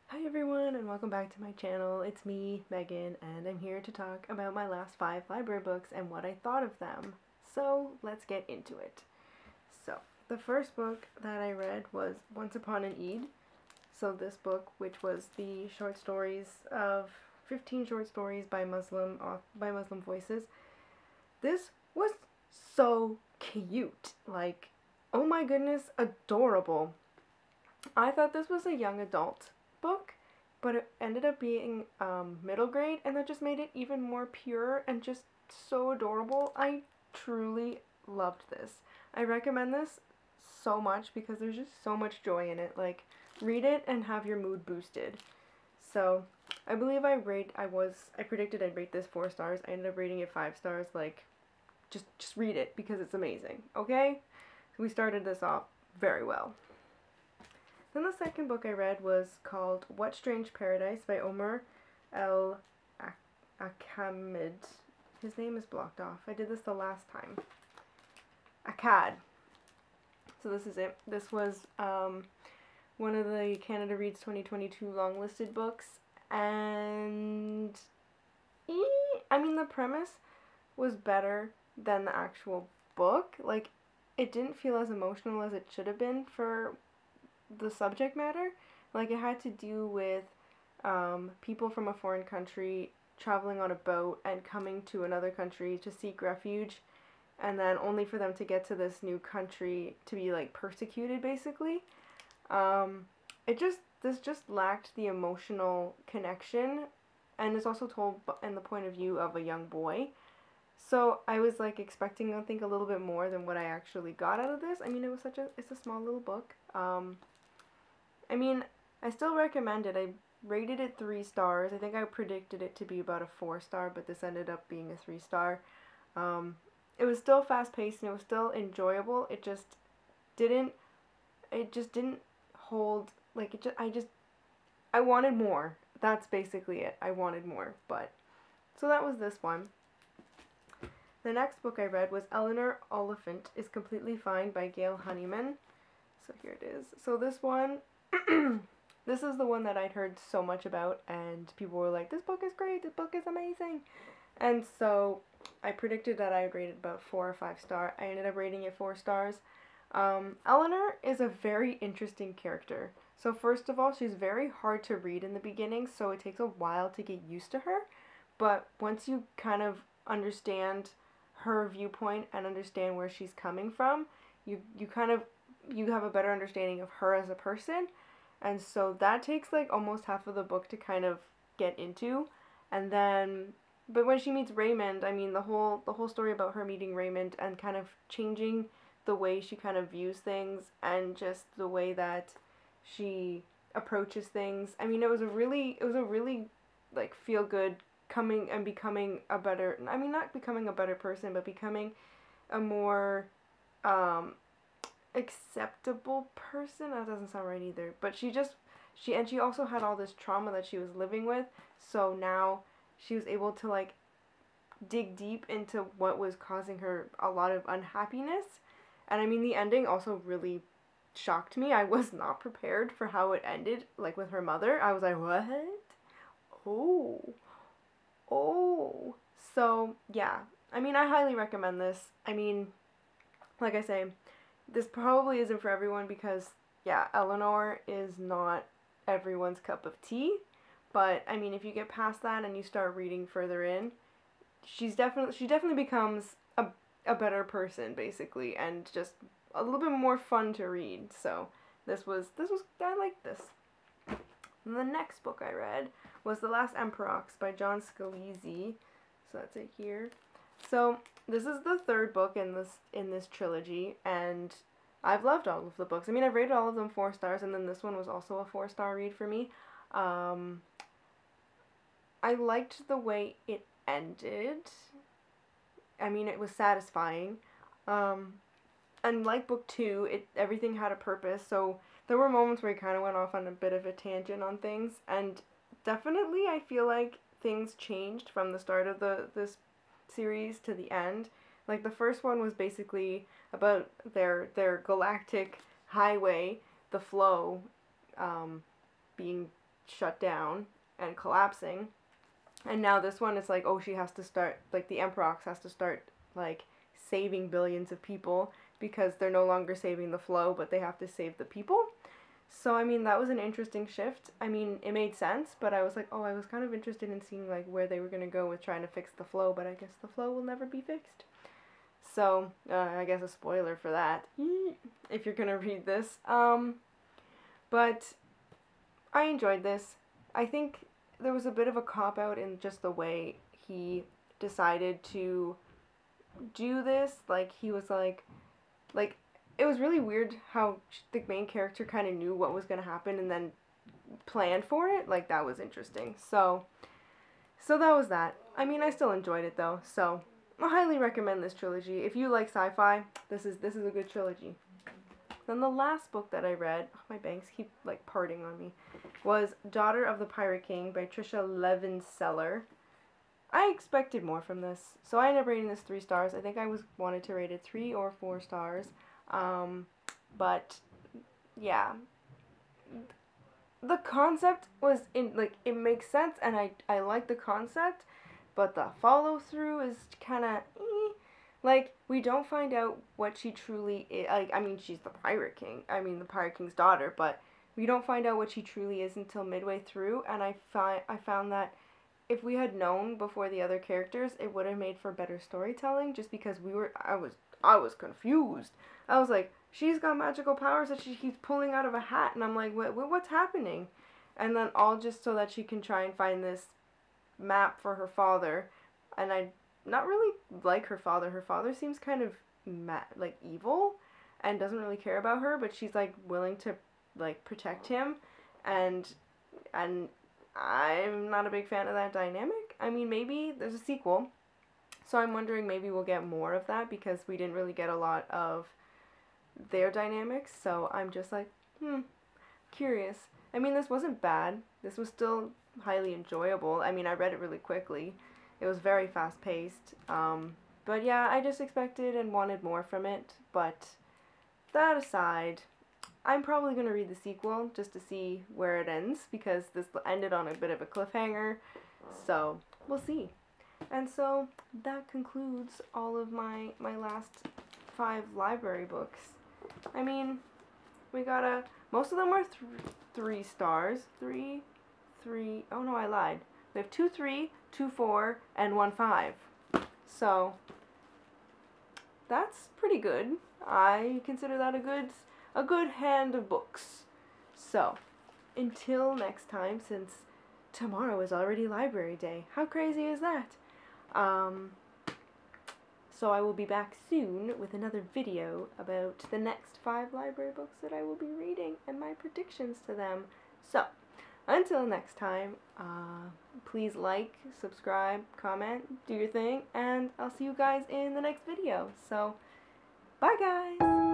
Hi everyone and welcome back to my channel. It's me, Megan, and I'm here to talk about my last 5 library books and what I thought of them. So let's get into it. So the first book that I read was Once Upon an Eid. So this book, which was the short stories of 15 short stories by Muslim voices. This was so cute. Like, oh my goodness, adorable. I thought this was a young adult book, but it ended up being middle grade, and that just made it even more pure and just so adorable. I truly loved this. I recommend this so much because there's just so much joy in it. Like, read it and have your mood boosted. So, I believe I predicted I'd rate this 4 stars. I ended up rating it 5 stars. Like, just read it because it's amazing. Okay? We started this off very well. Then the second book I read was called What Strange Paradise by Omar El Akhamid. His name is blocked off. I did this the last time. Akkad. So this is it. This was one of the Canada Reads 2022 longlisted books. And I mean, the premise was better than the actual book. Like, it didn't feel as emotional as it should have been for the subject matter. Like, it had to do with people from a foreign country traveling on a boat and coming to another country to seek refuge, and then only for them to get to this new country to be like persecuted, basically. This just lacked the emotional connection, and it's also told in the point of view of a young boy. So I was like expecting, I think, a little bit more than what I actually got out of this. I mean, it's a small little book. I mean, I still recommend it. I rated it 3 stars. I think I predicted it to be about a 4 star, but this ended up being a 3 star. It was still fast paced and it was still enjoyable. Didn't, it just didn't hold, like, I wanted more. That's basically it. I wanted more, but, so that was this one. The next book I read was Eleanor Oliphant is Completely Fine by Gail Honeyman. So here it is. So this one, this is the one that I'd heard so much about, and people were like, this book is great, this book is amazing. And so I predicted that I'd rate it about 4 or 5 star. I ended up rating it 4 stars. Eleanor is a very interesting character. So first of all, she's very hard to read in the beginning, so it takes a while to get used to her. But once you kind of understand her viewpoint and understand where she's coming from, you have a better understanding of her as a person. And so that takes like almost half of the book to kind of get into. And then but when she meets Raymond, I mean, the whole story about her meeting Raymond and kind of changing the way she kind of views things and just the way that she approaches things. I mean, it was a really like feel good coming and becoming a better, I mean, not becoming a better person, but becoming a more acceptable person. That doesn't sound right either. But she also had all this trauma that she was living with. So now she was able to like dig deep into what was causing her a lot of unhappiness. And I mean, the ending also really shocked me. I was not prepared for how it ended, like with her mother. I was like, what? Oh. Oh. So, yeah. I mean, I highly recommend this. I mean, like I say, this probably isn't for everyone because, yeah, Eleanor is not everyone's cup of tea. But I mean, if you get past that and you start reading further in, she definitely becomes a better person basically, and just a little bit more fun to read. So this was I liked this. And the next book I read was The Last Emperox by John Scalise. So that's it here. So this is the third book in this trilogy, and I've loved all of the books. I mean, I've rated all of them 4 stars, and then this one was also a 4-star read for me. I liked the way it ended. I mean, it was satisfying. And like book 2, everything had a purpose. So there were moments where he kind of went off on a bit of a tangent on things, and definitely I feel like things changed from the start of this series to the end. Like, the first one was basically about their galactic highway, the flow, being shut down and collapsing. And now this one is like, oh, she has to start, like, the Emperox has to start, like, saving billions of people because they're no longer saving the flow, but they have to save the people. So, I mean, that was an interesting shift. I mean, it made sense, but I was like, oh, I was kind of interested in seeing, like, where they were going to go with trying to fix the flow, but I guess the flow will never be fixed. So, I guess a spoiler for that, if you're going to read this. But I enjoyed this. I think there was a bit of a cop-out in just the way he decided to do this. Like, he was like, it was really weird how the main character kind of knew what was going to happen and then planned for it. Like, that was interesting. So that was that. I mean, I still enjoyed it, though. So I highly recommend this trilogy. If you like sci-fi, this is a good trilogy. Then the last book that I read, oh, my bangs keep, like, parting on me, was Daughter of the Pirate King by Tricia Levenseller. I expected more from this, so I ended up rating this 3 stars. I think I wanted to rate it 3 or 4 stars. But yeah, the concept was it makes sense, and I like the concept, but the follow through is kind of like, we don't find out what she truly is. Like, I mean, she's the Pirate King. I mean, the Pirate King's daughter, but we don't find out what she truly is until midway through, and I found that if we had known before the other characters, it would have made for better storytelling, just because I was confused. I was like, she's got magical powers that she keeps pulling out of a hat, and I'm like, what's happening? And then all just so that she can try and find this map for her father, and I not really like her father. Her father seems kind of like evil and doesn't really care about her, but she's like willing to like protect him, and I'm not a big fan of that dynamic. I mean, maybe there's a sequel, so I'm wondering maybe we'll get more of that, because we didn't really get a lot of their dynamics, so I'm just like, curious. I mean, this wasn't bad. This was still highly enjoyable. I mean, I read it really quickly. It was very fast-paced. But yeah, I just expected and wanted more from it, but that aside, I'm probably going to read the sequel just to see where it ends, because this ended on a bit of a cliffhanger, so we'll see. And so that concludes all of my last 5 library books. I mean, we got most of them were 3 stars. 3, oh no, I lied. We have 2 3, 2 4, and 1 5. So that's pretty good. I consider that a good hand of books. So until next time, since tomorrow is already library day. How crazy is that? So I will be back soon with another video about the next 5 library books that I will be reading and my predictions to them. So until next time, please like, subscribe, comment, do your thing, and I'll see you guys in the next video. So bye guys!